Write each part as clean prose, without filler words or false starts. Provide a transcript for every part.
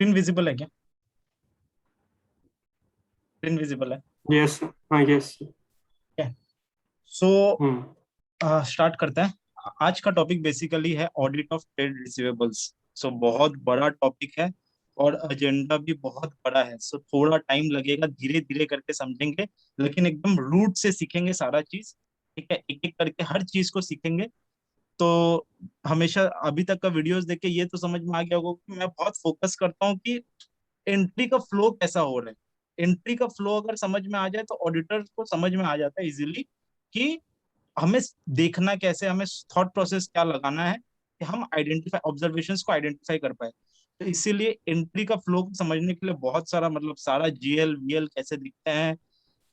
Screen visible है क्या? Screen visible है? यस। हाँ, यस। सो हम्म। स्टार्ट करते हैं। आज का टॉपिक बेसिकली है ऑडिट ऑफ ट्रेड रिसीवेबल्स। सो बहुत बड़ा टॉपिक है और एजेंडा भी बहुत बड़ा है। सो थोड़ा टाइम लगेगा, धीरे धीरे करके समझेंगे, लेकिन एकदम रूट से सीखेंगे सारा चीज। ठीक है, एक एक करके हर चीज को सीखेंगे। तो हमेशा अभी तक का वीडियोस देख के ये तो समझ में आ गया होगा कि मैं बहुत फोकस करता हूँ कि एंट्री का फ्लो कैसा हो रहा है। एंट्री का फ्लो अगर समझ में आ जाए तो ऑडिटर को समझ में आ जाता है इजीली कि हमें देखना कैसे, हमें थॉट प्रोसेस क्या लगाना है कि हम आइडेंटिफाई ऑब्जर्वेशंस को आइडेंटिफाई कर पाए। तो इसीलिए एंट्री का फ्लो को समझने के लिए बहुत सारा मतलब सारा जीएल वीएल कैसे दिखते हैं,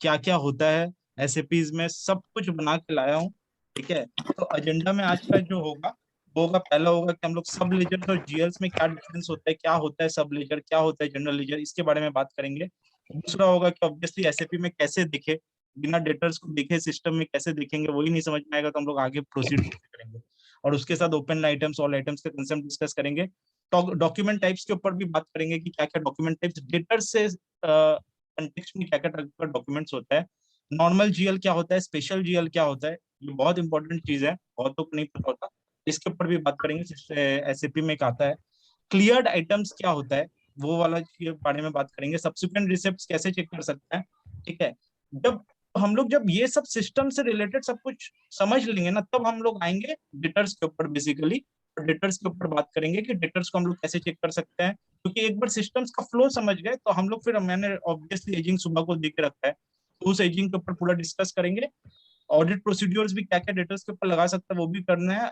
क्या क्या होता है एसएपीज में, सब कुछ बना के लाया हूँ। ठीक है, तो एजेंडा में आज का जो होगा वो होगा, पहला होगा कि हम लोग सब लेजर और जीएल्स में क्या डिफरेंस होता है, क्या होता है सब लेजर, क्या होता है जनरल लेजर, इसके बारे में बात करेंगे। दूसरा होगा कि ऑब्वियसली एसएपी में कैसे दिखे, बिना डेटर्स को देखे सिस्टम में कैसे देखेंगे, वही नहीं समझ में आएगा तो हम लोग आगे प्रोसीड करेंगे। और उसके साथ ओपन आइटम्स ऑल आइटम्स के कंसेप्ट डिस्कस करेंगे। डॉक्यूमेंट टाइप्स के ऊपर भी बात करेंगे कि क्या क्या डॉक्यूमेंट टाइप्स डेटर से कंटेक्स्ट में क्या क्या टाइप का डॉक्यूमेंट्स होता है, नॉर्मल जीएल क्या होता है, स्पेशल जीएल क्या होता है, ये बहुत इंपॉर्टेंट चीज है, बहुतों को नहीं पता होता। इसके ऊपर भी बात करेंगे। एसएपी में एक आता है क्लियर्ड आइटम्स क्या होता है, वो वाला के बारे में बात करेंगे। सब्सिक्वेंट रिसिप्ट्स कैसे चेक कर सकते हैं। ठीक है, जब हम लोग जब ये सब सिस्टम से रिलेटेड सब कुछ समझ लेंगे ना, तब हम लोग आएंगे डेटर्स के ऊपर बेसिकली। डेटर्स के ऊपर बात करेंगे कि डेटर्स को हम लोग कैसे चेक कर सकते हैं, क्योंकि एक बार सिस्टम्स का फ्लो समझ गए तो हम लोग फिर, मैंने ऑब्वियसली एजिंग सुबह को देख के रखा है, तो उस एजिंग के ऊपर पूरा डिस्कस करेंगे। ऑडिट प्रोसीड्यूर्स भी क्या क्या डेटर्स के ऊपर लगा सकते हैं वो भी करना है।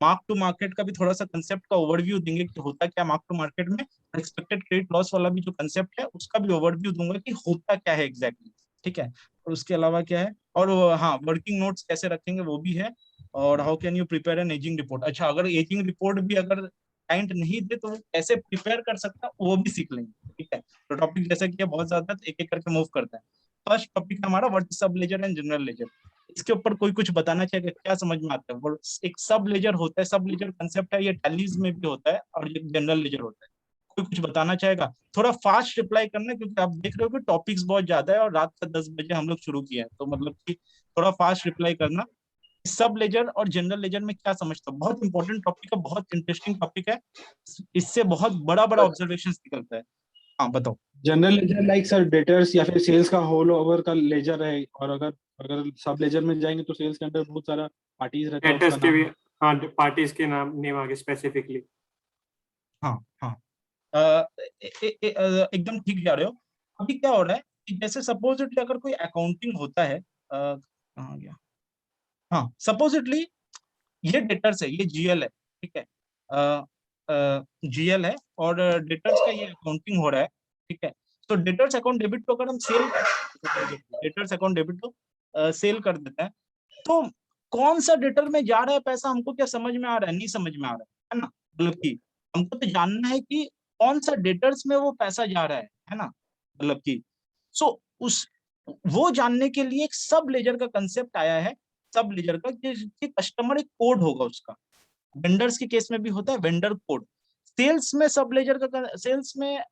मार्क टू मार्केट का भी थोड़ा सा कंसेप्ट का ओवरव्यू देंगे कि होता क्या मार्क टू मार्केट में। एक्सपेक्टेड क्रेडिट लॉस वाला भी जो कंसेप्ट है उसका भी ओवरव्यू दूंगा कि होता क्या है एग्जैक्टली। ठीक है, और उसके अलावा क्या है, और हाँ, वर्किंग नोट्स कैसे रखेंगे वो भी है। और how can you prepare an ageing report, अच्छा अगर एजिंग रिपोर्ट भी अगर क्लाइंट नहीं दे तो वो कैसे प्रिपेयर कर सकता है वो भी सीख लेंगे। ठीक है, तो टॉपिक जैसा कि बहुत ज्यादा है तो एक एक करके मूव करते हैं। फर्स्ट टॉपिक हमारा व्हाट इज सब लेजर एंड जनरल लेजर। इसके ऊपर कोई कुछ बताना चाहिए, क्या समझ में आता है? वो एक सब लेजर होता है, सब लेजर कंसेप्ट है, ये टैलीज में भी होता है, और ये जनरल लेजर होता है। कोई कुछ बताना चाहेगा? थोड़ा फास्ट रिप्लाई करना, क्योंकि आप देख रहे हो कि टॉपिक्स बहुत ज्यादा है और रात का 10 बजे हम लोग शुरू किए हैं, तो मतलब कि थोड़ा फास्ट रिप्लाई करना। सब लेजर और जनरल लेजर में क्या समझता हो, बहुत इंपॉर्टेंट टॉपिक है, बहुत इंटरेस्टिंग टॉपिक है, इससे बहुत बड़ा बड़ा ऑब्जर्वेशन निकलता है। हाँ बताओ। General ledger like sir debtors या फिर सेल्स का होल ओवर का लेजर है, और अगर अगर सब लेजर में जाएंगे तो सेल्स के अंदर बहुत सारा पार्टीज रहता है, उसका डेटर्स के भी। नाम। हाँ, पार्टीज के नाम नेम आगे स्पेसिफिकली। हाँ हाँ, एकदम ठीक जा रहे हो। अभी क्या हो रहा है कि जैसे सपोजिटली अगर कोई अकाउंटिंग होता है, कहाँ गया, हाँ सपोजिटली ये डेटर्स है, ये जीएल है। ठीक है, जीएल है और डेटर्स का ये अकाउंटिंग हो रहा है। ठीक है, तो डेटर्स अकाउंट डेबिट को अगर हम सेल डेटर्स अकाउंट डेबिट को सेल कर देते हैं, तो कौन सा डेटर में जा रहा है पैसा हमको क्या समझ में आ रहा है? नहीं समझ में आ रहा है ना, मतलब कि हमको तो जानना है कि कौन सा डेटर्स में वो पैसा जा रहा है ना, मतलब कि सो उस वो जानने के लिए एक सब लेजर का कंसेप्ट आया है। सब लेजर का कि कस्टमर एक कोड होगा उसका। वेंडर्स के केस में भी होता है वेंडर कोड। सेल्स में सब लेजर का, सेल्स में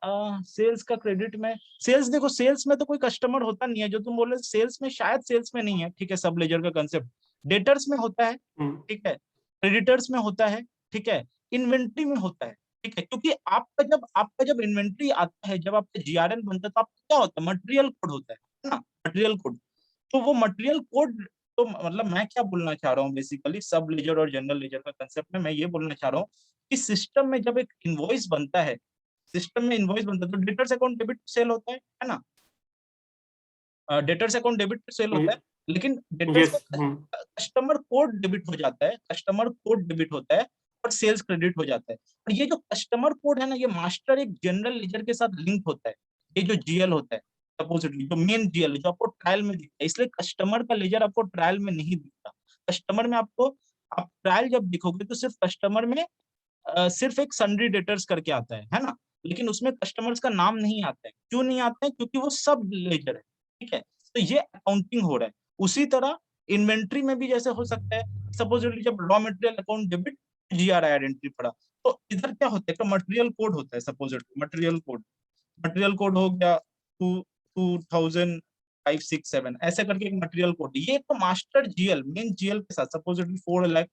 सेल्स का क्रेडिट में, सेल्स देखो, सेल्स में तो कोई कस्टमर होता नहीं है, जो तुम बोल रहे सेल्स में, शायद सेल्स में नहीं है। ठीक है, सब लेजर का कंसेप्ट डेटर्स में होता है। ठीक है, क्रेडिटर्स में होता है। ठीक है, इन्वेंट्री में होता है। ठीक है, क्योंकि आपका जब इन्वेंट्री आता है, जब आपका जीआरएन बनता है, तो आपका क्या होता है, मटेरियल कोड होता है ना, मटेरियल कोड। तो वो मटेरियल कोड, तो मतलब मैं क्या बोलना चाह रहा हूँ बेसिकली, सब लेजर और जनरल लेजर का कंसेप्ट में मैं ये बोलना चाह रहा हूँ कि सिस्टम में जब एक इनवॉइस बनता है, सिस्टम में इनवॉइस बनता है तो डेटर्स अकाउंट डेबिट सेल होता है ना, डेटर्स अकाउंट डेबिट सेल होता है। लेकिन डेटर्स यस। का कस्टमर कोड डेबिट हो जाता है, कस्टमर कोड डेबिट होता है और सेल्स क्रेडिट हो जाता है। और ये जो कस्टमर कोड है ना, ये मास्टर एक जनरल लेजर के साथ लिंक होता है। ये जो जीएल होता है, सपोजिटली जो मेन जीएल है जो आपको ट्रायल में दिखता है, इसलिए कस्टमर का लेजर आपको ट्रायल में नहीं दिखता। कस्टमर में आपको, आप ट्रायल जब दिखोगे तो सिर्फ कस्टमर में सिर्फ एक सन्ड्री डेटर्स करके आता है ना, लेकिन उसमें कस्टमर्स का नाम नहीं आता है। क्यों नहीं आता है? क्योंकि वो सब लेजर है। ठीक है, तो ये अकाउंटिंग हो रहा है। उसी तरह इन्वेंट्री में भी जैसे हो सकता है, सपोज जब raw material account debit GRI identity पड़ा, तो इधर क्या होता है, तो मटेरियल कोड होता है, सपोजिटली मटेरियल कोड हो गया 2005, 6, 7 ऐसे करके एक मटेरियल कोड, ये तो मास्टर जीएल मेन जीएल के साथ सपोजिटली 4 लाख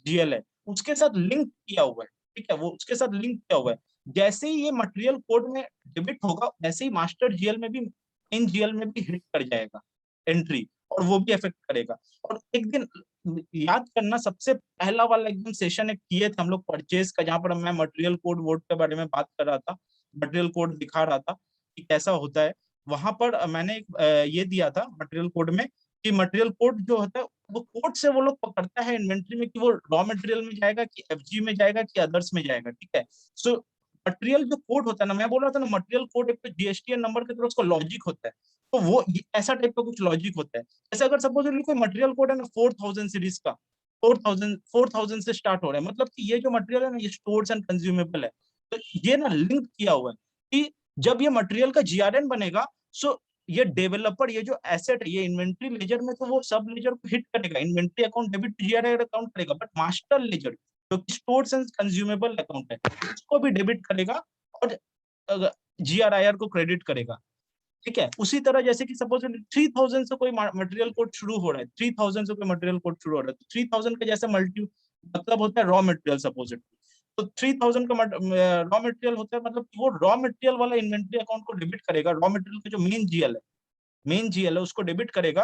जीएल है, उसके साथ लिंक किया हुआ है, ठीक है, वो उसके साथ लिंक किया हुआ है। जैसे ही ये मटेरियल कोड में डेबिट होगा, वैसे ही मास्टर जीएल में भी, इन जीएल में भी हिट कर जाएगा एंट्री, और वो भी इफेक्ट करेगा। और एक दिन याद करना, सबसे पहला वाला एकदम सेशन एक किए थे हम लोग परचेज का, जहां पर मैं मटेरियल कोड वोड के बारे में बात कर रहा था, मटेरियल कोड दिखा रहा था कि कैसा होता है। वहां पर मैंने ये दिया था मटेरियल कोड में कि मटेरियल कोड जो होता है, वो कोड से वो लोग पकड़ता है इन्वेंट्री में कि वो रॉ मटेरियल में जाएगा कि एफजी में जाएगा कि अदर्स में जाएगा, ठीक है। सो मटेरियल जो कोड होता है ना, मैं बोल रहा था ना, मटेरियल कोड एक तो जीएसटीएन नंबर की तरह उसका लॉजिक होता है, तो वो ऐसा टाइप का कुछ लॉजिक होता है। जैसे अगर सपोज कोई मटेरियल कोड है ना 4000 सीरीज का, 4000 से स्टार्ट हो रहा है, मतलब कि ये जो मटेरियल है ना, ये स्टोर्स एंड कंज्यूमेबल है, तो ये ना लिंक किया हुआ है कि जब ये मटेरियल का जीआरएन बनेगा, सो ये डेवलपर, ये जो एसेट है, ये इन्वेंट्री लेजर में तो वो सब लेजर को हिट करेगा, inventory account debit GRI account करेगा, बट मास्टर लेजर जो कि स्टोर्स एंड कंज्यूमेबल अकाउंट है, उसको भी डेबिट करेगा और जीआरआईआर को क्रेडिट करेगा, ठीक है। उसी तरह जैसे कि सपोज 3000 से कोई मटेरियल कोड शुरू हो रहा है, 3000 से कोई मटेरियल कोड शुरू हो रहा है, तो 3000 का जैसे मल्टी मतलब होता है रॉ मटेरियल सपोज, तो 3000 का रॉ मटेरियल होता है, मतलब वो रॉ मटेरियल वाला इन्वेंट्री अकाउंट को डेबिट करेगा, रॉ मटेरियल का जो मेन जीएल है उसको डेबिट करेगा,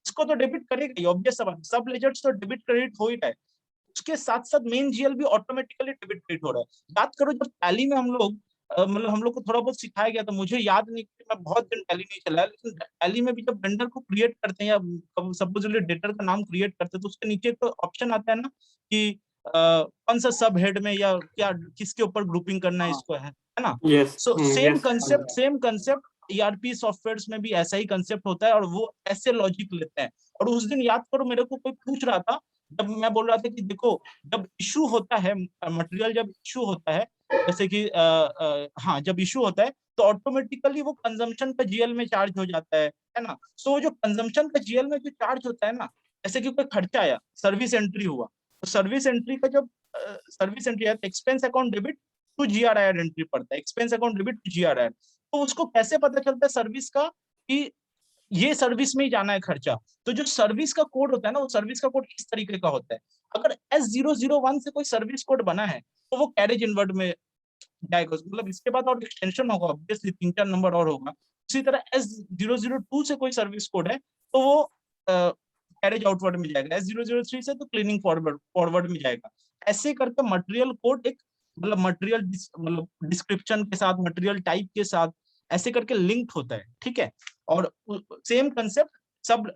इसको तो डेबिट करेगा ही, ऑब्वियस बात, सब लेजर्स तो डेबिट क्रेडिट हो ही रहा है, उसके साथ साथ मेन जीएल भी ऑटोमेटिकली डेबिट क्रेडिट हो रहा है। याद करो जब टैली में हम लोग मतलब हम लोग को थोड़ा बहुत सिखाया गया, तो मुझे याद नहीं, मैं बहुत दिन टैली नहीं चलाया, लेकिन टैली में भी जब वेंडर को क्रिएट करते हैं या सपोजली डेटर का नाम क्रिएट करते हैं, तो उसके नीचे तो ऑप्शन आता है ना कि कौन सा सब हेड में या क्या किसके ऊपर ग्रुपिंग करना है इसको, है ना। Yes. सो Yes. Same concept ERP softwares में भी ऐसा ही कंसेप्ट होता है, और वो ऐसे लॉजिक लेते हैं। और उस दिन याद करो मेरे को कोई पूछ रहा था, जब मैं बोल रहा था कि देखो जब इशू होता है मटेरियल, जब इशू होता है, जैसे कि हाँ जब इशू होता है, तो ऑटोमेटिकली वो कंजम्पशन का जीएल में चार्ज हो जाता है ना। सो जो कंजम्पशन का जीएल में जो चार्ज होता है ना, जैसे कि कोई खर्चा आया, सर्विस एंट्री हुआ, तो सर्विस एंट्री का जब सर्विस एंट्री है, expense account debit to GRIR entry पड़ता है, expense account debit to GRIR. तो उसको कैसे पता चलता है सर्विस का कि ये सर्विस में ही जाना है खर्चा। तो जो सर्विस का कोड होता है ना, वो सर्विस का कोड इस तरीके का होता है, अगर S001 से कोई सर्विस कोड बना है, तो वो कैरेज इनवर्ट में जाएगा, मतलब इसके बाद और एक्सटेंशन होगा, ऑब्वियसली 3-4 नंबर और होगा। उसी तरह S002 से कोई सर्विस कोड है, तो वो कैरेज आउटवर्ड में जाएगा, S003 से तो क्लीनिंग फॉरवर्ड में जाएगा। ऐसे करके मटेरियल कोड एक मतलब मटेरियल मतलब डिस्क्रिप्शन के साथ, मटेरियल टाइप के साथ ऐसे करके लिंक होता है, ठीक है। और सेम कंसेप्ट सब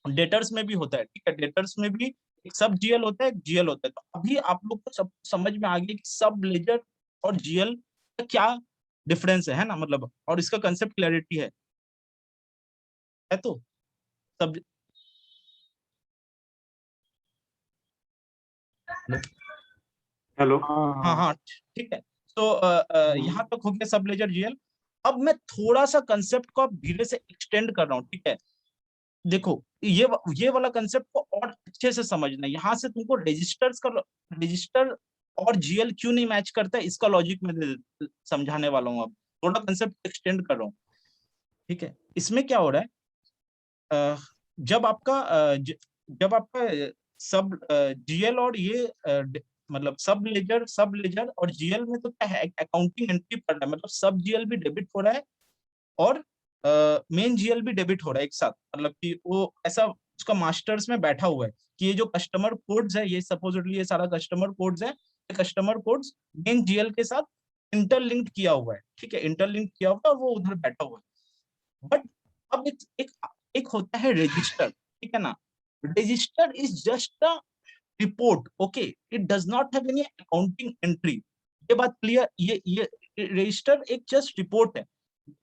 डेटर्स में भी होता है, ठीक है, डेटर्स में भी एक सब जीएल होता है, एक जीएल होता है। तो अभी आप लोग को सब समझ में आ गया कि सब लेजर और जीएल का क्या डिफरेंस है ना, मतलब, और इसका कंसेप्ट क्लैरिटी है तो सब। Hello. हाँ हाँ ठीक है। तो यहाँ तक हो गया सब लेजर जीएल। अब मैं थोड़ा सा कंसेप्ट को अब धीरे से एक्सटेंड कर रहा हूँ, ठीक है। देखो ये वाला कंसेप्ट को और अच्छे से समझना, यहाँ से तुमको रजिस्टर और जीएल क्यों नहीं मैच करता है, इसका लॉजिक मैं समझाने वाला हूँ। अब थोड़ा कंसेप्ट एक्सटेंड कर रहा हूँ, ठीक है। इसमें क्या हो रहा है, जब आपका सब जीएल और ये मतलब सब लेजर और जीएल में तो क्या है, अकाउंटिंग एंट्री पड़ रहा है, मतलब सब जीएल भी डेबिट हो रहा है और मेन जीएल भी डेबिट हो रहा है एक साथ, मतलब कि वो ऐसा उसका मास्टर्स में बैठा हुआ है कि ये जो कस्टमर कोड्स है, ये सपोजिटली ये सारा कस्टमर कोड्स है, ये कस्टमर कोड्स मेन जीएल के साथ इंटरलिंक्ड किया हुआ है, ठीक है, इंटरलिंक किया हुआ है और वो उधर बैठा हुआ है। बट अब एक होता है रजिस्टर, ठीक है ना। Register is just a report, okay, it does not have any accounting entry. ये बात क्लियर, ये रजिस्टर एक जस्ट रिपोर्ट है।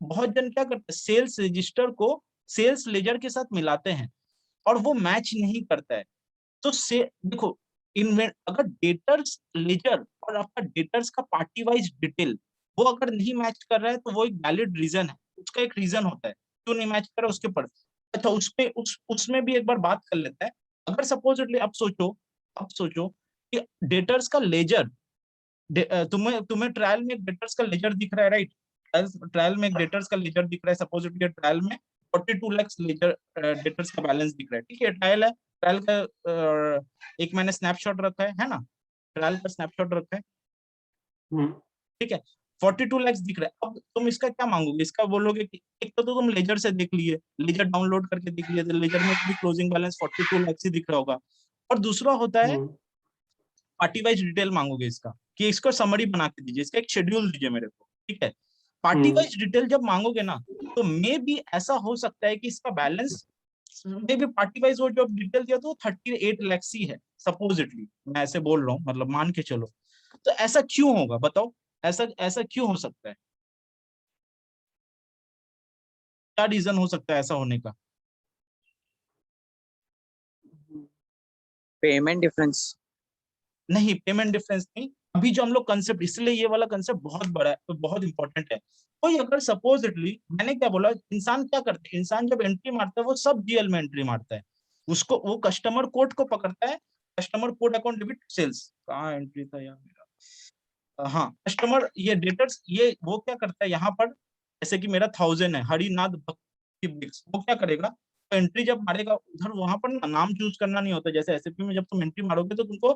बहुत जन क्या करते हैं, सेल्स रजिस्टर को सेल्स लेजर के साथ मिलाते हैं और वो मैच नहीं करता है। तो से देखो, अगर डेटर्स लेजर और आपका डेटर्स का पार्टी वाइज डिटेल वो अगर नहीं मैच कर रहा है, तो वो एक वैलिड रीजन है, उसका एक रीजन होता है क्यों नहीं मैच कर रहा है उसके ऊपर। अच्छा, उसमें भी एक बार बात कर लेता है। अगर सपोजिटली अब सोचो कि डेटर्स का लेजर तुम्हें ट्रायल में एक डेटर्स का लेजर दिख रहा है, राइट? ट्रायल में एक डेटर्स का लेजर दिख रहा है, सपोज इट ट्रायल में 42 लाख लेजर डेटर्स का बैलेंस दिख रहा है, ठीक है? ट्रायल है, ट्रायल का एक मैंने स्नैपशॉट रखा है ना, ट्रायल का स्नैपशॉट रखा है, ठीक है? 42 लाख दिख रहा है। अब तुम इसका क्या मांगोगे? इसका बोलोगे कि एक तो तुम लेजर से देख लिए, लेजर डाउनलोड करके देख लिए, तो लेजर में भी क्लोजिंग बैलेंस 42 लाख ही दिख रहा होगा। और दूसरा होता है पार्टी वाइज डिटेल मांगोगे इसका, कि इसको समरी बना के दीजिए, इसका एक शेड्यूल दीजिए मेरे को, ठीक है? पार्टी वाइज डिटेल जब मांगोगे ना, तो मे भी ऐसा हो सकता है कि इसका बैलेंस मे भी पार्टी वाइज वो जो डिटेल दिया तो 38 लाख ही है, सपोजिटली मैं ऐसे बोल रहा हूँ, मतलब मान के चलो। तो ऐसा क्यों होगा बताओ? ऐसा ऐसा क्यों हो सकता है? क्या रीजन हो सकता है ऐसा होने का? Payment difference. नहीं, पेमेंट डिफरेंस नहीं। अभी जो हम लोग कंसेप्ट, इसलिए ये वाला कंसेप्ट बहुत बड़ा है, तो बहुत इंपॉर्टेंट है। कोई अगर सपोजिटली, मैंने क्या बोला, इंसान क्या करते हैं, इंसान जब एंट्री मारता है वो सब जीएल में एंट्री मारता है, उसको वो कस्टमर कोड को पकड़ता है, customer code account debit sales, कहाँ एंट्री था यार मेरा, हाँ कस्टमर, ये डेटर्स, ये वो क्या करता है यहाँ पर, जैसे कि मेरा 1000 है, हरिनाथ भक्ति ब्रिक्स, वो क्या करेगा, तो एंट्री जब मारेगा उधर, वहां पर नाम चूज करना नहीं होता, जैसे एसएपी में जब तुम एंट्री मारोगे तो तुमको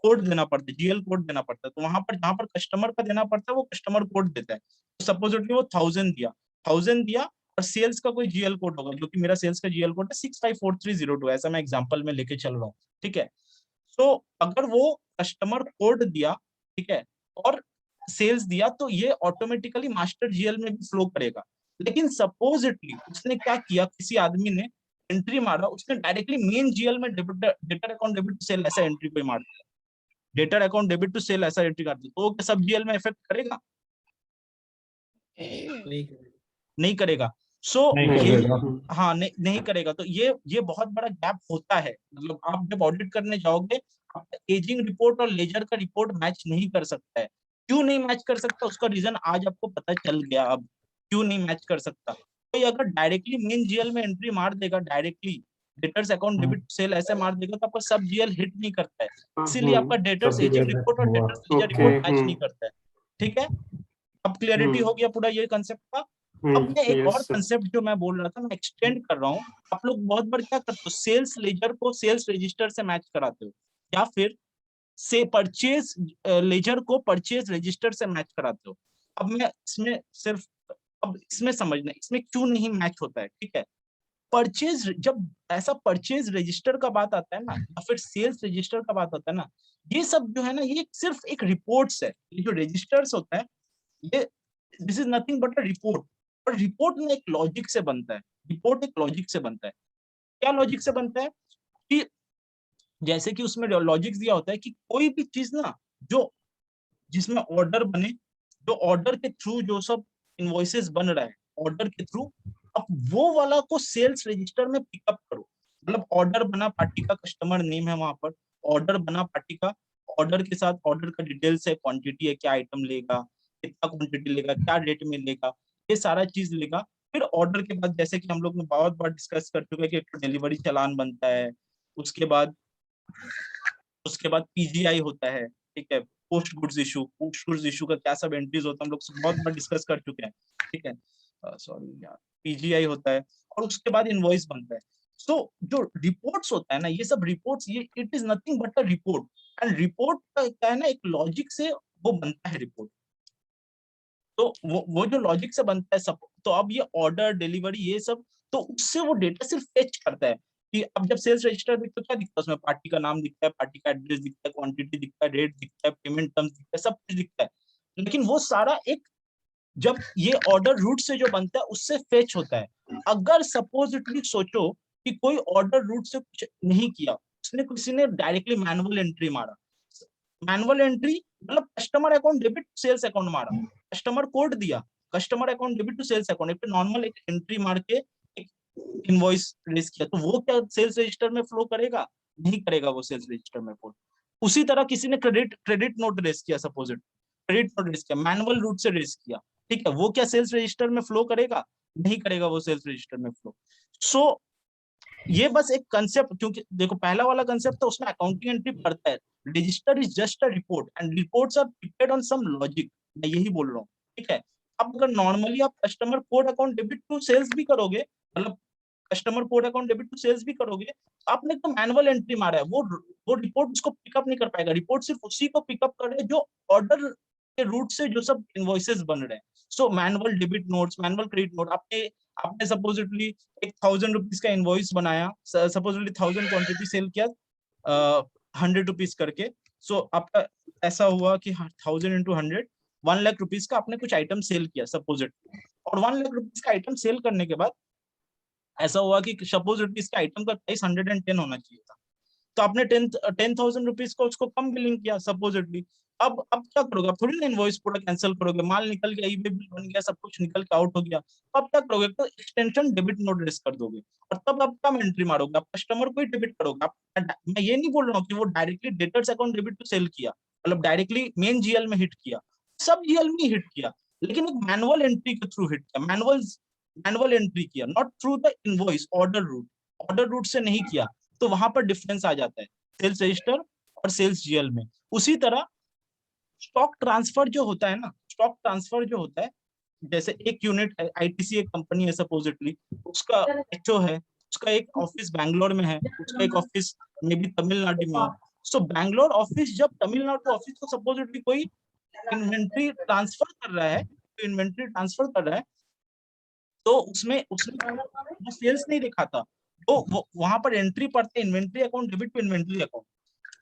कोड देना पड़ता है, जीएल कोड देना पड़ता है, तो वहां पर जहां पर कस्टमर का देना पड़ता है वो कस्टमर कोड देता है। तो सपोजिटली वो 1000 दिया और सेल्स का कोई जीएल कोड होगा, जो कि मेरा सेल्स का जीएल कोड है 654302, ऐसा मैं एग्जांपल में लेके चल रहा हूँ, ठीक है? तो अगर वो कस्टमर कोड दिया, ठीक है, और सेल्स दिया, तो ये ऑटोमेटिकली मास्टर जीएल में भी फ्लो करेगा। लेकिन सपोजिटली उसने क्या किया, किसी आदमी ने एंट्री मारा, उसने डायरेक्टली मेन जीएल में debtor account debit to sale ऐसा एंट्री कोई मार दिया, debtor account debit to sale ऐसा एंट्री कर दिया, तो क्या सब जीएल में इफेक्ट करेगा? नहीं करेगा। सो हाँ, नहीं करेगा। तो ये बहुत बड़ा गैप होता है, मतलब आप जब ऑडिट करने जाओगे, एजिंग रिपोर्ट और लेजर का रिपोर्ट मैच नहीं कर सकता है। क्यों नहीं मैच कर सकता, उसका रीजन आज आपको पता चल गया। अब क्यों नहीं मैच कर सकता, कोई अगर डायरेक्टली मेन जीएल में एंट्री मार देगा, directly debtors account debit sale ऐसे मार देगा, तो आपका सब जीएल हिट नहीं करता है, इसीलिए आपका डेटर्स एजिंग रिपोर्ट और डेटर्स लेजर रिपोर्ट मैच नहीं करता है, ठीक है? अब क्लियरिटी हो गया पूरा ये कंसेप्ट का। अब मैं एक और कंसेप्ट जो मैं बोल रहा था, मैं एक्सटेंड कर रहा हूँ। आप लोग बहुत बार क्या करते हो, सेल्स लेजर को सेल्स रजिस्टर से मैच कराते हो, या फिर से परचेज लेजर को परचेज रजिस्टर से मैच कराते हो। अब मैं इसमें सिर्फ, अब इसमें समझना इसमें क्यों नहीं मैच होता है, ठीक है? परचेज, जब ऐसा परचेज रजिस्टर का बात आता है ना, या फिर सेल्स रजिस्टर का बात आता है ना, ये सब जो है ना, ये सिर्फ एक रिपोर्ट्स है। ये जो रजिस्टर्स होता है, ये this is nothing but a report. और रिपोर्ट में एक लॉजिक से बनता है, रिपोर्ट एक लॉजिक से बनता है। क्या लॉजिक से बनता है? कि जैसे कि उसमें लॉजिक दिया होता है कि कोई भी चीज ना, जो जिसमें ऑर्डर बने, जो ऑर्डर के थ्रू जो सब इनवॉइसेस बन रहा है ऑर्डर के थ्रू, अब वो वाला को सेल्स रजिस्टर में पिकअप करो। मतलब ऑर्डर बना, पार्टी का कस्टमर नेम है वहां पर, ऑर्डर बना पार्टी का, ऑर्डर के साथ ऑर्डर का डिटेल्स है, क्वांटिटी है, क्या आइटम लेगा, कितना क्वांटिटी लेगा, क्या रेट में लेगा, ये सारा चीज लेगा। फिर ऑर्डर के बाद, जैसे कि हम लोग ने बहुत बार डिस्कस कर चुके हैं, कि एक डिलीवरी चालान बनता है, उसके बाद पीजीआई होता है, ठीक है, पोस्ट गुड्स इशू का क्या सब एंट्रीज होता है, हम लोग बहुत बार डिस्कस कर चुके हैं, ठीक है? सॉरी यार, पीजीआई होता है, और उसके बाद इनवॉइस बनता है। सो जो रिपोर्ट्स होता है ना, ये सब रिपोर्ट्स, ये it is nothing but a report. And report का क्या है ना, एक लॉजिक से वो बनता है रिपोर्ट। तो वो जो लॉजिक से बनता है सब, तो अब ये ऑर्डर डिलीवरी ये सब, तो उससे वो डेटा सिर्फ फेच करता है। कि अब जब सेल्स रजिस्टर दिखता है, क्या दिखता है उसमें? पार्टी का नाम दिखता है, पार्टी का एड्रेस दिखता है, क्वांटिटी दिखता है, रेट दिखता है, पेमेंट टर्म्स दिखता है, सब कुछ दिखता है। लेकिन वो सारा एक, जब ये ऑर्डर रूट से जो बनता है उससे फेच होता है। अगर सपोजिटली सोचो कि कोई ऑर्डर रूट से कुछ नहीं किया, उसने किसी ने डायरेक्टली मैनुअल एंट्री मारा, मैनुअल एंट्री मतलब customer account debit sales account मारा, कस्टमर कोड दिया, customer account debit to sales account, एक नॉर्मल एक एंट्री मार के एक इनवॉइस रेज किया, तो वो क्या सेल्स रजिस्टर में फ्लो करेगा? नहीं करेगा वो सेल्स रजिस्टर में फ्लो। उसी तरह किसी ने क्रेडिट नोट रेज किया, सपोजिट क्रेडिट नोट रेज किया, मैनुअल रूट से रेज किया, ठीक है, वो क्या सेल्स रजिस्टर में फ्लो करेगा? नहीं करेगा वो सेल्स रजिस्टर में फ्लो। सो ये बस एक कंसेप्ट, क्योंकि देखो पहला वाला कंसेप्ट तो उसमें अकाउंटिंग एंट्री पड़ता है, register is just a report and reports are prepared on some logic, मैं यही बोल रहा हूँ, ठीक है। अब अगर नॉर्मली आप customer code account debit to sales भी करोगे, मतलब customer code account debit to sales भी करोगे, तो आपने तो मैनुअल एंट्री मारा है, वो रिपोर्ट उसको पिकअप नहीं कर पाएगा, रिपोर्ट सिर्फ उसी को पिकअप करे जो ऑर्डर के रूट से जो सब इनवॉइसेस बन रहे हैं। So manual debit notes, manual credit note, आपने आपने सपोजिटली एक 1000 रुपीज का इनवॉइस बनाया, सपोजिटली 1000 क्वांटिटी सेल किया 100 रुपीज करके, सो आपका ऐसा हुआ कि 1000 × 100 1 लाख रुपीज का आपने कुछ आइटम सेल किया सपोजिटली, और 1 लाख रुपीज का आइटम सेल करने के बाद ऐसा हुआ कि सपोजिटली इसका आइटम का प्राइस 110 होना चाहिए था, तो आपने 10,000 रुपीज को उसको कम बिलिंग किया सपोजिटली। अब क्या करोगे, आप थोड़ी ना इनवॉइस पूरा कैंसिल करोगे, माल निकल गया, ईबे बिल बन गया, सब कुछ निकल के आउट हो गया, तो अब क्या करोगे, तो एक्सटेंशन डेबिट नोट रेस कर दोगे, और तब आप कम एंट्री मारोगे, आप कस्टमर को ही डेबिट करोगे। आप, मैं ये नहीं बोल रहा हूँ कि वो directly debtors account debit to sale किया, मतलब डायरेक्टली मेन जीएल में हिट किया, सब जीएल में हिट किया, लेकिन एक मैनुअल एंट्री के थ्रू हिट किया, मैनुअल एंट्री किया, not through the invoice order route से नहीं किया, तो वहां पर डिफरेंस आ जाता है सेल्स रजिस्टर और सेल्स जीएल में। उसी तरह स्टॉक ट्रांसफर जो होता है ना, स्टॉक ट्रांसफर जो होता है, जैसे एक यूनिट है, आईटीसी एक कंपनी है सपोजिटली, उसका एचओ है, उसका एक ऑफिस बैंगलोर में है, उसका एक ऑफिस मे बी तमिलनाडु में हो, सो बैंगलोर ऑफिस जब तमिलनाडु ऑफिस को सपोजिटली कोई इन्वेंट्री ट्रांसफर कर रहा है, तो इन्वेंट्री ट्रांसफर कर रहा है, तो उसमें उसमें वो सेल्स नहीं दिखाता, वो वहां पर एंट्री पड़ता है inventory account debit to inventory account,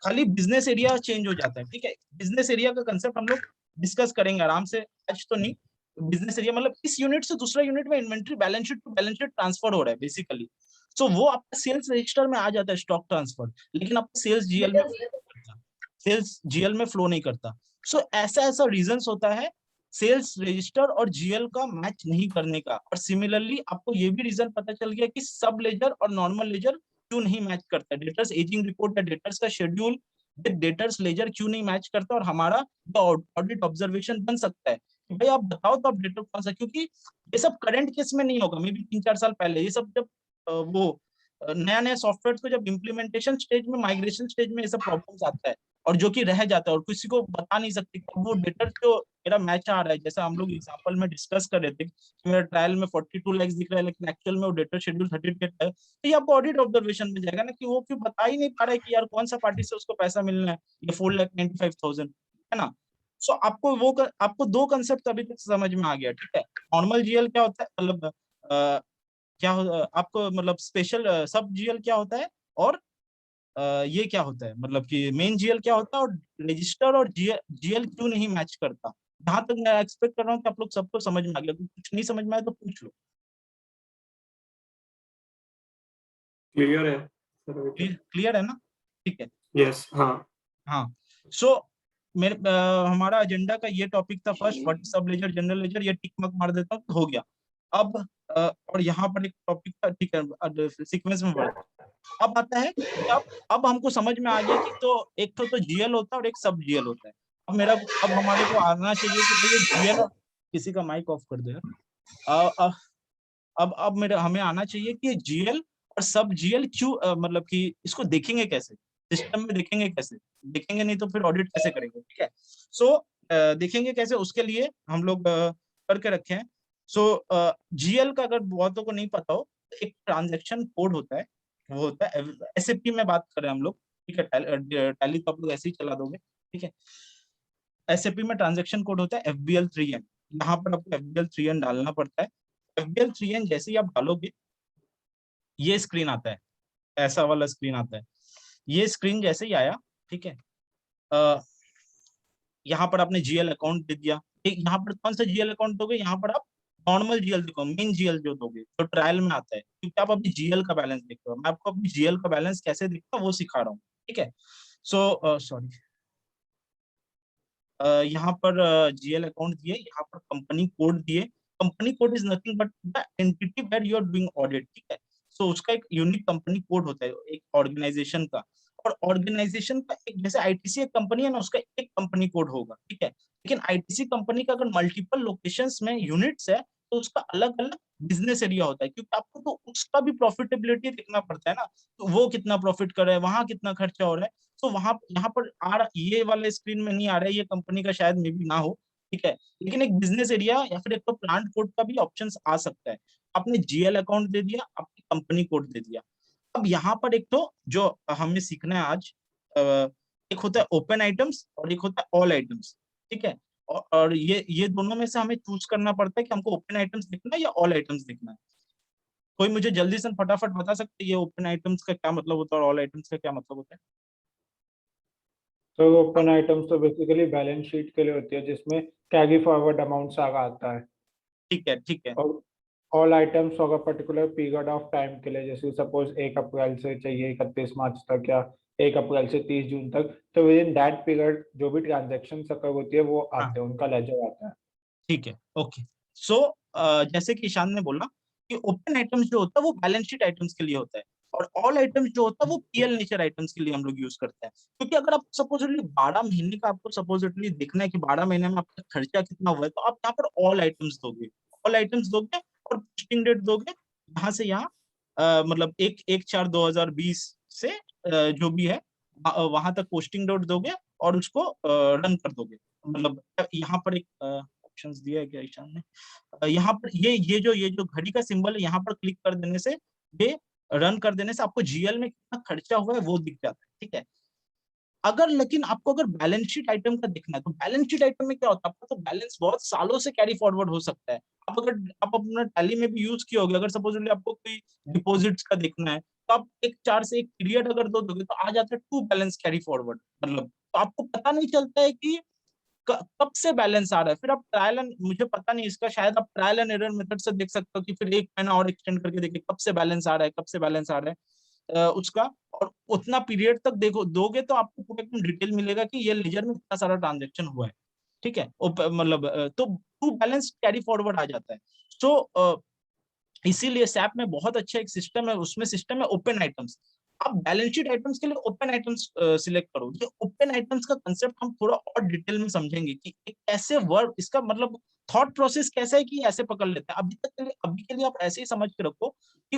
खाली बिजनेस एरिया चेंज हो जाता है, ठीक है। बिजनेस एरिया का कंसेप्ट हम लोग डिस्कस करेंगे आराम से, आज तो नहीं। बिजनेस एरिया मतलब इस यूनिट से दूसरा यूनिट में inventory balance sheet to balance sheet transfer हो रहा है बेसिकली, सो वो आपका सेल्स रजिस्टर में आ जाता है स्टॉक ट्रांसफर, लेकिन आपका सेल्स जीएल में फ्लो नहीं करता। सो ऐसा ऐसा रीजंस होता है सेल्स रजिस्टर और जीएल का मैच नहीं करने का, और सिमिलरली आपको ये भी रीजन पता चल गया कि सब लेजर और नॉर्मल लेजर क्यों नहीं मैच करता, डेटर्स एजिंग रिपोर्ट या डेटर्स का शेड्यूल डेटर्स लेजर क्यों नहीं मैच करता, और हमारा ऑडिट ऑब्जर्वेशन बन सकता है कि भाई आप बताओ तो आप डेटर कौन सा, क्योंकि ये सब करंट केस में नहीं होगा, मे बी 3-4 साल पहले ये सब जब वो नया नया सॉफ्टवेयर को जब इम्प्लीमेंटेशन स्टेज में, माइग्रेशन स्टेज में ये सब प्रॉब्लम्स आता है, और जो कि रह जाता है और किसी को बता नहीं सकते कि वो डेटर जो मेरा मैच आ रहा है, जैसा हम लोग एग्जांपल में डिस्कस कर रहे थे कि मेरा ट्रायल में 42 लाख दिख रहा है लेकिन एक्चुअल में वो डेटर शेड्यूल 38 है, तो ये आपको ऑडिट ऑब्जर्वेशन में जाएगा ना कि वो क्यों बता ही नहीं पा रहा है कि यार कौन सा पार्टी से उसको पैसा मिलना है, ये 4,95,000 है ना। सो आपको दो कंसेप्ट अभी तक समझ में आ गया, ठीक है। नॉर्मल जीएल क्या होता है, मतलब आपको मतलब स्पेशल सब जीएल क्या होता है, और ये क्या होता है, मतलब कि मेन जीएल क्या होता है, और रजिस्टर और जीएल क्यों नहीं मैच करता। जहां तक मैं एक्सपेक्ट कर रहा हूँ कि आप लोग सबको समझ में आ गया, कुछ नहीं समझ में आया तो पूछ लो। क्लियर है सर अभी तक? क्लियर है ना, ठीक है। यस, हाँ। हाँ, सो मेरे हमारा एजेंडा का ये टॉपिक था फर्स्ट, व्हाट इज सब लेजर, जनरल लेजर, ये टिक मार्क मार देता हूँ तो हो गया। अब और यहाँ पर एक टॉपिक था, ठीक है, सीक्वेंस में बढ़ता है। अब आता है कि अब हमको समझ में आ गया कि तो एक तो जीएल होता है और एक सब जीएल होता है। अब हमारे को आना चाहिए कि भाई ये जीएल, किसी का माइक ऑफ कर दो यार। अब मेरे हमें आना चाहिए कि जीएल और सब जीएल क्यों, मतलब कि इसको देखेंगे कैसे, सिस्टम में देखेंगे कैसे, देखेंगे नहीं तो फिर ऑडिट कैसे करेंगे, ठीक है। सो देखेंगे कैसे, उसके लिए हम लोग करके रखे हैं। सो जीएल का अगर बहुतों को नहीं पता हो, एक ट्रांजैक्शन कोड होता है, वो होता है एसएपी में बात करें हम लोग, ठीक है। टैली तो आप लोग ऐसे ही चला दोगे, ठीक है। एसएपी में ट्रांजैक्शन कोड होता है FBL3N, यहाँ पर आपको FBL3N डालना पड़ता है। FBL3N जैसे ही आप डालोगे ये स्क्रीन आता है, ऐसा वाला स्क्रीन आता है। ये स्क्रीन जैसे ही आया, ठीक है, यहाँ पर आपने जीएल अकाउंट दे दिया, यहाँ पर कौन सा जीएल अकाउंट दोगे, यहाँ पर आप नॉर्मल जीएल देखो, मेन जीएल जो दोगे जो ट्रायल में आता है, क्योंकि आप अभी जीएल का बैलेंस देख रहे हो, मैं आपको अपनी जीएल का बैलेंस कैसे दिखता है वो सिखा रहा हूँ, ठीक है। सो सॉरी, यहाँ पर जीएल अकाउंट दिए, यहाँ पर कंपनी कोड दिए। Company code is nothing but the entity where you are doing audit, ठीक है। सो उसका एक यूनिक कंपनी कोड होता है एक ऑर्गेनाइजेशन का, और ऑर्गेनाइजेशन का एक, जैसे आईटीसी एक कंपनी है ना, उसका एक कंपनी कोड होगा, ठीक है। लेकिन आईटीसी कंपनी का अगर मल्टीपल लोकेशंस में यूनिट्स है, तो उसका अलग अलग बिजनेस एरिया होता है, क्योंकि आपको तो उसका भी प्रॉफिटेबिलिटी देखना पड़ता है ना, तो वो कितना प्रॉफिट कर रहा है, वहां कितना खर्चा हो रहा है। तो वहां यहाँ पर आ रहा, ये वाले स्क्रीन में नहीं आ रहा है, ये कंपनी का शायद में भी ना हो, ठीक है, लेकिन एक बिजनेस एरिया या फिर एक तो प्लांट कोड का भी ऑप्शन आ सकता है। आपने जीएल अकाउंट दे दिया, आपने कंपनी कोड दे दिया। अब यहाँ पर एक तो जो हमें सीखना है आज, अ, एक होता है ओपन आइटम्स और एक होता है ऑल आइटम्स, ठीक है। और ये दोनों में से हमें चूज करना पड़ता है कि हमको ओपन आइटम्स देखना है या ऑल आइटम्स देखना है। कोई मुझे जल्दी से फटाफट बता सकते है ये ओपन आइटम्स का क्या मतलब होता है और ऑल आइटम्स का क्या मतलब होता है? तो ओपन आइटम्स तो बेसिकली बैलेंस शीट के लिए होती है, जिसमें कैरी फॉरवर्ड अमाउंट सारा आता है। ठीक है, ठीक है। और ऑल आइटम्स होगा पर्टिकुलर पीरियड ऑफ टाइम के लिए, जैसे सपोज 1 अप्रैल से चाहिए 31 मार्च तक, या 1 अप्रैल से 30 जून तक, तो विद इन दैट पीरियड जो भी ट्रांजेक्शन अकर होती है वो हाँ, आते हैं, उनका लेजर आता है। ठीक है, ओके। सो जैसे कि ईशान ने बोला कि ओपन आइटम्स जो होता है वो बैलेंस शीट आइटम्स के लिए होता है, और ऑल आइटम्स जो होता है वो पीएल नेचर आइटम्स के लिए हम लोग यूज करते हैं। क्योंकि अगर आप सपोजिटली 12 महीने का आपको सपोजिटली देखना है कि 12 महीने में आपका खर्चा कितना हुआ है, तो आप यहाँ पर ऑल आइटम्स दोगे, ऑल आइटम्स दोगे और पोस्टिंग डेट दोगे, यहाँ से यहाँ मतलब 1/4/2020 से जो भी है वहां तक पोस्टिंग डेट दोगे और उसको रन कर दोगे। मतलब यहाँ पर एक ऑप्शंस दिया है क्या ईशान ने? यहाँ पर ये जो घड़ी का सिंबल है, यहाँ पर क्लिक कर देने से, ये रन कर देने से आपको जीएल में कितना खर्चा हुआ है वो दिख जाता है, ठीक है। अगर लेकिन आपको अगर बैलेंस शीट आइटम का देखना है, तो बैलेंस शीट आइटम में क्या होता है, आपका तो बैलेंस बहुत सालों से कैरी फॉरवर्ड हो सकता है। आप अगर आप अपना टैली में भी यूज किए होगे, अगर सपोजली आपको कोई डिपॉजिट्स का देखना है, तो आप एक 4 से एक पीरियड अगर दो दोगे तो आ जाता है टू बैलेंस कैरी फॉरवर्ड, मतलब तो आपको पता नहीं चलता है कि कब से बैलेंस आ रहा है। फिर आप ट्रायल एंड, मुझे पता नहीं इसका, शायद आप ट्रायल एंड एरर मेथड से देख सकते हो कि फिर 1 महीना और एक्सटेंड करके देखिए कब से बैलेंस आ रहा है, कब से बैलेंस आ रहा है उसका। और उतना पीरियड तक देखो दोगे तो आपको पूरा एकदम डिटेल मिलेगा कि ये लेजर में कितना सारा ट्रांजेक्शन हुआ है, ठीक है। मतलब तो टू बैलेंस कैरी फॉरवर्ड आ जाता है। सो इसीलिए सैप में बहुत अच्छा एक सिस्टम है, उसमें सिस्टम है ओपन आइटम्स। आप बैलेंस शीट आइटम्स के लिए ओपन आइटम्स सिलेक्ट करो। ये ओपन आइटम्स का कंसेप्ट हम थोड़ा और डिटेल में समझेंगे कि एक ऐसे वर्ड, इसका मतलब थॉट प्रोसेस कैसा है कि ऐसे पकड़ लेते हैं। अभी तक के लिए, अभी के लिए आप ऐसे ही समझ के रखो कि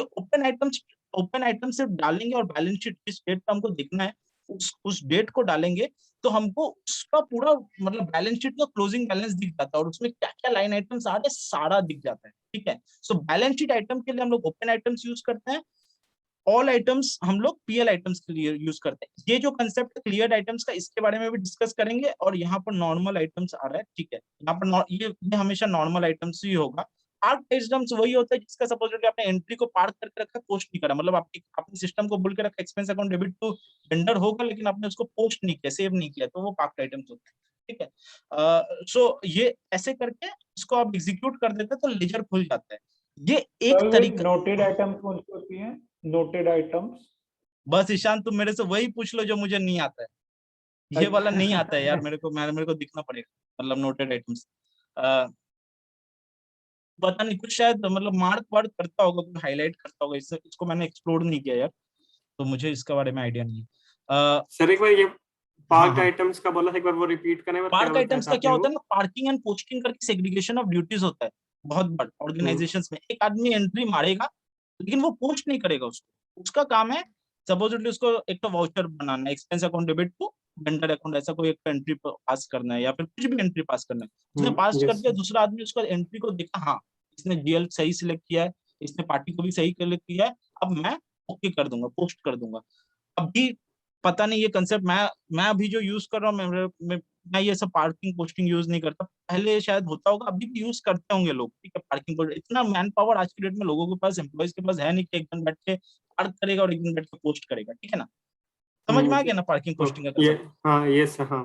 ओपन आइटम सिर्फ डालेंगे और बैलेंस शीट जिस डेट पे हमको देखना है उस डेट को डालेंगे, तो हमको उसका पूरा मतलब बैलेंस शीट का क्लोजिंग बैलेंस दिख जाता है और उसमें क्या क्या लाइन आइटम्स आ रहे हैं सारा दिख जाता है, ठीक है। सो बैलेंस शीट आइटम के लिए हम लोग ओपन आइटम्स यूज करते हैं, ऑल आइटम्स हम लोग पीएल आइटम्स के लिए यूज करते हैं। ये जो कंसेप्ट है क्लियर आइटम्स का, इसके बारे में भी डिस्कस करेंगे। और यहाँ पर नॉर्मल आइटम्स आ रहा है, ठीक है, यहाँ पर ये हमेशा नॉर्मल आइटम्स ही होगा। पार्क आइटम्स वही होता है जिसका सपोज आपने एंट्री को पार्क करके रखा, पोस्ट नहीं करा, मतलब आपकी अपने सिस्टम को बोल के रखा expense account debit to vendor होगा, लेकिन आपने उसको पोस्ट नहीं किया, सेव नहीं किया, तो वो पार्क आइटम्स होता है, ठीक है। सो ये ऐसे करके इसको आप एग्जीक्यूट कर देते हैं तो लेजर खुल जाता है। ये एक तो तरीका। नोटेड आइटम्स कौन सी होती हैं? Noted items. बस ईशान तुम मेरे से वही पूछ लो जो मुझे नहीं आता है, ये वाला नहीं आता है यार, मेरे को दिखना पड़ेगा, मतलब नोटेड आइटम्स पता नहीं कुछ शायद मतलब मार्क वार्क करता होगा, कुछ हाईलाइट करता होगा, इसको मैंने एक्सप्लोर नहीं किया यार, तो मुझे इसके बारे में आइडिया नहीं है। सर एक बार ये हाँ पार्क हाँ, आइटम्स का बोला था, एक बार वो रिपीट करने में क्या पार्क बोलते हैं आइटम्स का साहब क्या ने होता वो? है ना, पार्किंग एंड पोस्टिंग करके सेग्रीगेशन ऑफ ड्यूटीज होता है बहुत बड़ा ऑर्गेनाइजेशंस में। एक आदमी एंट्री मारेगा लेकिन वो पोस्ट नहीं करेगा उसको, उसका काम है सपोजिटली उसको एक तो वाउचर बनाना है, expense account debit to vendor account, ऐसा कोई एक एंट्री पास करना है या फिर कुछ भी एंट्री पास करना है। उसने पास कर यस दिया, दूसरा आदमी उसका एंट्री को देखा, हाँ इसने जीएल सही सिलेक्ट किया है, इसने पार्टी को भी सही सिलेक्ट किया है, अब मैं ओके कर दूंगा, पोस्ट कर दूंगा। अभी पता नहीं ये कंसेप्ट मैं अभी जो यूज कर रहा हूँ, मैं ये सब पार्किंग पोस्टिंग यूज नहीं करता, पहले शायद होता होगा, अभी भी यूज करते होंगे लोग, ठीक है। पार्किंग पोस्ट इतना मैन पावर आज की डेट में लोगों के पास, एम्प्लॉयज के पास है नहीं कि एक दिन बैठ के पार्क करेगा और एक दिन बैठ के पोस्ट करेगा, ठीक है ना। समझ में आ गया ना पार्किंग पोस्टिंग का ये कंसेप्ट? हाँ यस हाँ।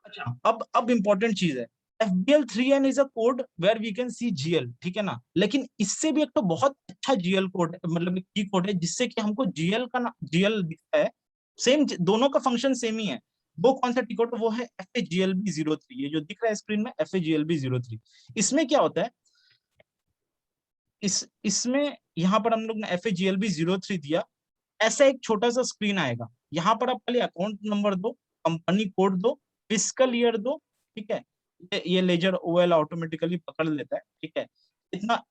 अच्छा, अब इंपॉर्टेंट चीज है, FBL3N is a code where we can see GL, ठीक है ना। लेकिन इससे भी एक तो बहुत अच्छा जीएल कोड है, मतलब एक की कोड है जिससे कि हमको जीएल का जीएल दिखता है, सेम दोनों का फंक्शन सेम ही है। वो कौन सा टी कोड, वो है FAGLB03, ये जो दिख रहा है स्क्रीन में FAGLB03। इसमें क्या होता है, इसमें यहाँ पर हम लोग ने FAGLB03 दिया, ऐसा एक छोटा सा स्क्रीन आएगा। यहाँ पर आप पहले अकाउंट नंबर दो, कंपनी कोड दो, फिस्कल ईयर दो, ठीक है। ये लेजर ओएल ऑटोमेटिकली पकड़ लेता है, ठीक है। इतना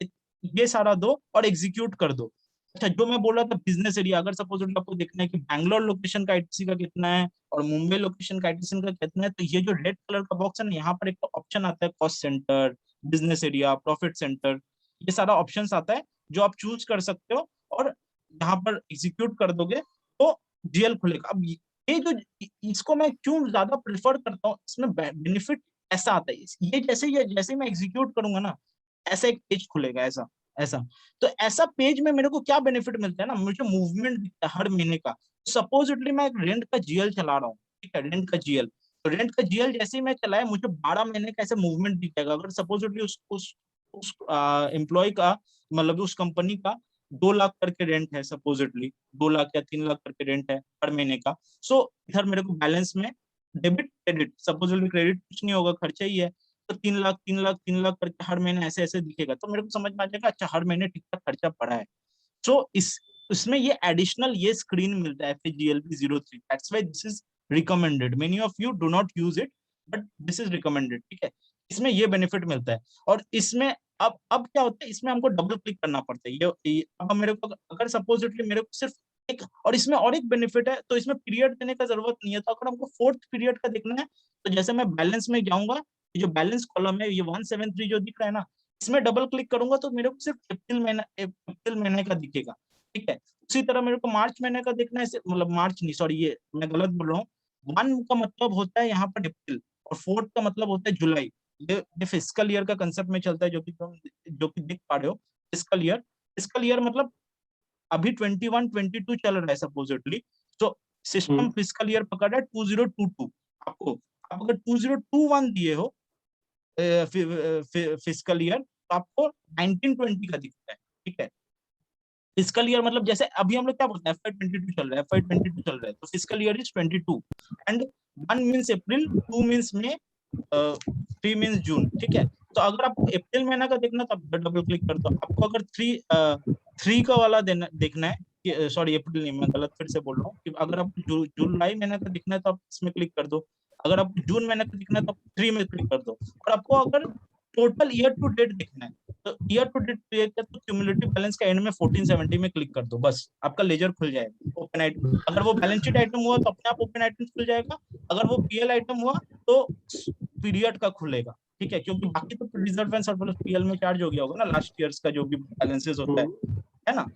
ये सारा दो और एग्जीक्यूट कर दो। अच्छा, जो मैं बोल रहा था बिजनेस एरिया, अगर सपोज आपको देखना है कि बैंगलोर लोकेशन का आईटीसी का कितना है और मुंबई लोकेशन का आईटीसी का कितना है, तो ये जो रेड कलर का बॉक्स है ना, यहाँ पर एक ऑप्शन आता है cost centre, business area, profit centre, ये सारा ऑप्शन आता है जो आप चूज कर सकते हो और यहाँ पर एग्जीक्यूट कर दोगे तो जीएल खुलेगा। अब ये जो इसको मैं क्यों ज्यादा प्रेफर करता हूँ, इसमें बेनिफिट ऐसा आता है, ये जैसे मैं एग्जीक्यूट करूंगा ना, ऐसा एक पेज खुलेगा, ऐसा ऐसा। तो ऐसा पेज में मेरे को क्या बेनिफिट मिलता है ना, मुझे मूवमेंट दिखता है हर महीने का। सपोजिटली मैं एक रेंट का जीएल चला रहा हूँ, ठीक है, रेंट का जीएल, तो रेंट का जीएल जैसे ही मैं चलाया, मुझे 12 महीने का ऐसे मूवमेंट दिखेगा। अगर सपोजिटली उस एम्प्लॉय का, मतलब उस कंपनी का 2 लाख करके रेंट है, सपोजिटली 2 लाख या 3 लाख करके रेंट है हर महीने का, सो इधर मेरे को बैलेंस में डेबिट क्रेडिट, सपोजिटली क्रेडिट कुछ नहीं होगा, खर्चा ही है, तो 3 लाख 3 लाख 3 लाख करके हर महीने ऐसे ऐसे दिखेगा, तो मेरे को समझ में आ जाएगा अच्छा हर महीने ठीक ठाक खर्चा पड़ा है। सो इसमें ये एडिशनल ये स्क्रीन मिलता है FAGLP03, that's why this is recommended, many of you do not use it but this is recommended, ठीक है, इसमें ये बेनिफिट मिलता है। और इसमें अब क्या होता है, इसमें हमको डबल क्लिक करना पड़ता है, ये अब मेरे को अगर सपोजिटली मेरे को सिर्फ एक, और इसमें और एक बेनिफिट है, तो इसमें पीरियड देने का जरूरत नहीं है, तो अगर हमको 4th पीरियड का देखना है, तो जैसे मैं बैलेंस में जाऊंगा, जो बैलेंस कॉलम है ये 173 जो दिख रहा है ना, इसमें डबल क्लिक करूंगा तो मेरे को सिर्फ अप्रैल महीने का दिखेगा, ठीक है। उसी तरह मेरे को मार्च महीने का देखना है, मतलब मार्च नहीं, सॉरी ये मैं गलत बोल रहा हूँ, 1 का मतलब होता है यहाँ पर अप्रैल और 4th का मतलब होता है जुलाई। ये फिस्कल ईयर का कंसेप्ट में चलता है, जो कि देख पा रहे हो, फिस्कल ईयर मतलब अभी 21-22 चल रहा है सपोजिटली, तो सिस्टम फिस्कल ईयर पकड़ रहा है 2022 आपको। आप अगर 2021 दिए हो फिस्कल ईयर, तो आपको 1920 का दिखता है, ठीक है। फिस्कल ईयर मतलब जैसे अभी हम लोग क्या बोलते हैं, FY22 चल रहा है, FY22 चल रहा है, तो fiscal year is 22 and 1 means April, 2 means May, 3 means June, ठीक है। तो अगर आपको अप्रैल महीना का देखना तो आप डबल क्लिक कर दो। आपको अगर 3 का वाला देखना है, सॉरी अप्रैल नहीं, मैं गलत फिर से बोल रहा हूँ, कि अगर आपको जुलाई महीना का दिखना है तो आप इसमें क्लिक कर दो, अगर आपको जून महीना का दिखना है तो आप 3 में क्लिक कर दो, और आपको अगर टोटल ईयर टू डेट देखना है तो ईयर टू डेट तो क्यूमुलेटिव बैलेंस का एंड में 1470 में क्लिक कर दो, बस आपका लेजर खुल जाएगा, ओपन आइटम। अगर वो बैलेंस शीट आइटम हुआ तो अपने आप ओपन आइटम खुल जाएगा, अगर वो पीएल आइटम हुआ तो पीरियड का खुलेगा, ठीक है, क्योंकि बाकी तो रिजर्व एंड सरप्लस पीएल में चार्ज हो गया होगा ना लास्ट ईयर्स का जो भी बैलेंसेस होता है ना।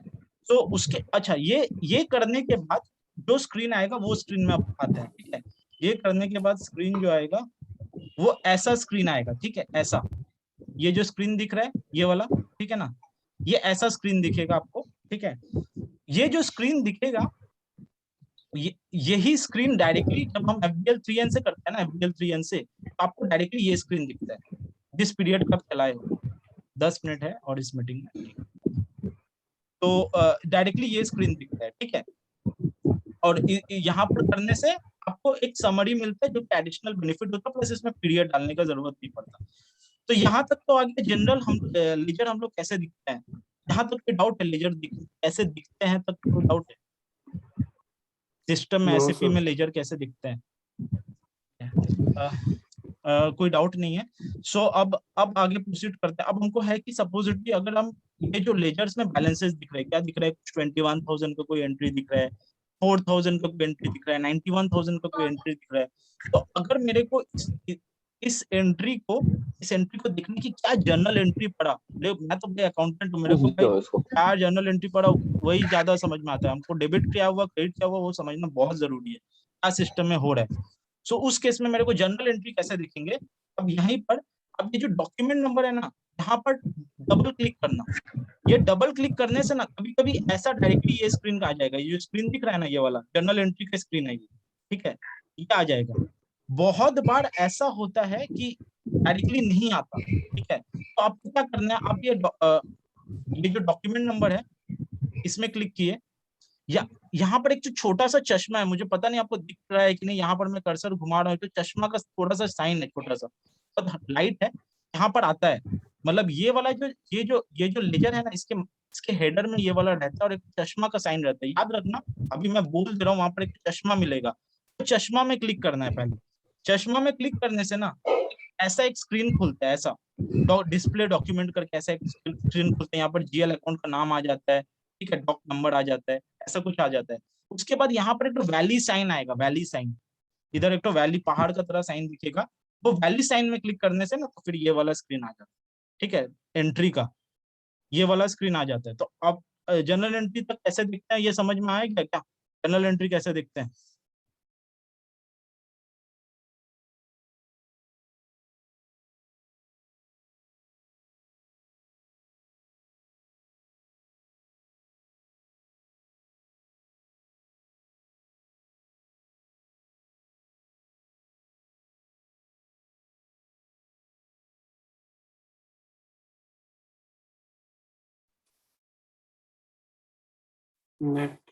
तो उसके अच्छा ये करने के बाद जो स्क्रीन आएगा वो स्क्रीन में आता है, ठीक है। ये करने के बाद स्क्रीन जो आएगा वो ऐसा स्क्रीन आएगा, ठीक है, ऐसा, ये जो स्क्रीन दिख रहा है ये वाला, ठीक है ना, ये ऐसा स्क्रीन दिखेगा आपको, ठीक है। ये जो स्क्रीन दिखेगा, यही स्क्रीन डायरेक्टली जब हम FBL3N से करते हैं ना, FBL3N से, तो आपको डायरेक्टली ये स्क्रीन दिखता है, जिस पीरियड का चलाए हो। 10 मिनट है और इस मीटिंग में, तो डायरेक्टली ये स्क्रीन दिखता है, ठीक है। और यहाँ पर करने से आपको एक समरी मिलता है जो कि एडिशनल बेनिफिट होता है, प्लस इसमें पीरियड डालने का जरूरत नहीं पड़ता। तो यहाँ तक तो आगे जनरल हम लेजर हम लोग कैसे दिखते हैं, यहाँ तक कोई डाउट है, लेजर कैसे दिखते हैं तक कोई डाउट है, सिस्टम में एसएपी में लेजर कैसे दिखते हैं, कोई डाउट नहीं है। सो अब आगे प्रोसीड करते हैं। अब हमको है कि सपोजिटली अगर हम ये जो लेजर्स में बैलेंसेस दिख रहे हैं, क्या दिख रहा है, 21,000 का कोई एंट्री दिख रहा है, 4,000 का कोई एंट्री दिख रहा है, 91,000 का कोई एंट्री दिख रहा है, तो अगर मेरे को इस एंट्री को देखने की क्या जर्नल एंट्री पड़ा, मैं तो भाई अकाउंटेंट हूँ, मेरे को भाई क्या जर्नल एंट्री पड़ा वही ज्यादा समझ में आता है, हमको डेबिट क्या हुआ क्रेडिट क्या हुआ वो समझना बहुत जरूरी है, क्या सिस्टम में हो रहा है। सो उस केस में मेरे को जनरल एंट्री कैसे दिखेंगे, अब यहीं पर अब ये जो डॉक्यूमेंट नंबर है ना, यहाँ पर डबल क्लिक करना, ये डबल क्लिक करने से ना कभी कभी ऐसा डायरेक्टली ये स्क्रीन का आ जाएगा, ये स्क्रीन दिख रहा है ना, ये वाला जर्नल एंट्री का स्क्रीन है ये, ठीक है, ये आ जाएगा। बहुत बार ऐसा होता है कि डायरेक्टली नहीं आता, ठीक है, तो आपको क्या करना है, आप ये जो डॉक्यूमेंट नंबर है इसमें क्लिक किए, या यहाँ पर एक जो छोटा सा चश्मा है, मुझे पता नहीं आपको दिख रहा है कि नहीं, यहाँ पर मैं कर्सर घुमा रहा हूँ तो चश्मा का थोड़ा सा साइन है, छोटा सा लाइट है, यहाँ पर आता है, मतलब ये वाला ये जो लेजर है ना, इसके हेडर में ये वाला रहता है और एक चश्मा का साइन रहता है, याद रखना, अभी मैं बोल दे रहा हूँ, वहां पर एक चश्मा मिलेगा, तो चश्मा में क्लिक करना है पहले। चश्मा में क्लिक करने से ना ऐसा एक स्क्रीन खुलता है, ऐसा डिस्प्ले डॉक्यूमेंट करके ऐसा एक स्क्रीन खुलता है। यहाँ पर जीएल अकाउंट का नाम आ जाता है, ठीक है, डॉक नंबर आ जाता है, ऐसा कुछ आ जाता है। उसके बाद यहाँ पर एक तो वैली साइन आएगा, वैली साइन, इधर एक तो वैली पहाड़ का तरह साइन दिखेगा, वो वैली साइन में क्लिक करने से ना तो फिर ये वाला स्क्रीन आ जाता है, ठीक है, एंट्री का ये वाला स्क्रीन आ जाता है। तो अब जनरल एंट्री तक कैसे दिखता है ये समझ में आएगा क्या? जनरल एंट्री कैसे दिखते हैं? नेट